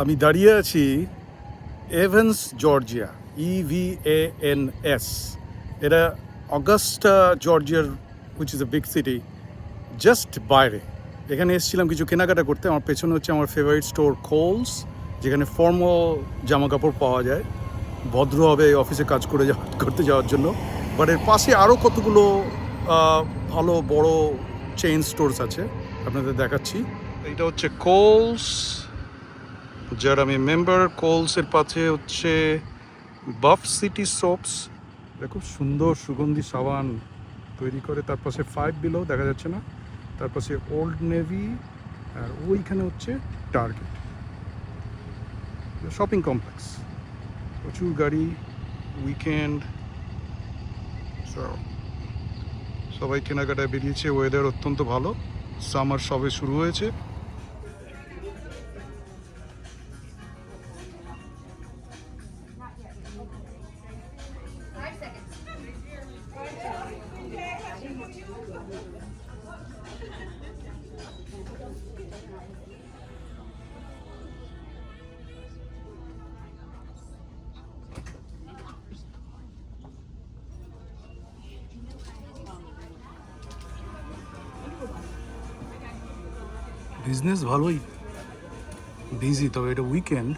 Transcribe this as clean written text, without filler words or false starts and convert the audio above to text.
আমি দাঁড়িয়ে আছি এভান্স জর্জিয়া, EVANS। এটা অগাস্টা জর্জিয়ার, which is a big city, just বাইরে। এখানে এসেছিলাম কিছু কেনাকাটা করতে। আমার পেছনে হচ্ছে আমার ফেভারিট স্টোর কোলস, যেখানে ফর্মাল জামা কাপড় পাওয়া যায় ভদ্রভাবে অফিসে কাজ করতে যাওয়ার জন্য। বাট এর পাশে আরও কতগুলো ভালো বড় চেইন স্টোরস আছে, আপনাদের দেখাচ্ছি। এইটা হচ্ছে কোলস, যার আমি মেম্বার। কোলসের পাশে হচ্ছে বাফ সিটি সোপস, এটা খুব সুন্দর সুগন্ধি সাবান তৈরি করে। তার পাশে 5 বিলো দেখা যাচ্ছে না, তার পাশে ওল্ড নেভি, আর ওইখানে হচ্ছে টার্গেট। শপিং কমপ্লেক্স, প্রচুর গাড়ি, উইকেন্ড, সবাই কেনাকাটায় বেরিয়েছে। ওয়েদার অত্যন্ত ভালো, সামার সবে শুরু হয়েছে। বিজনেস ভালোই বিজি, তবে এটা উইকেন্ড,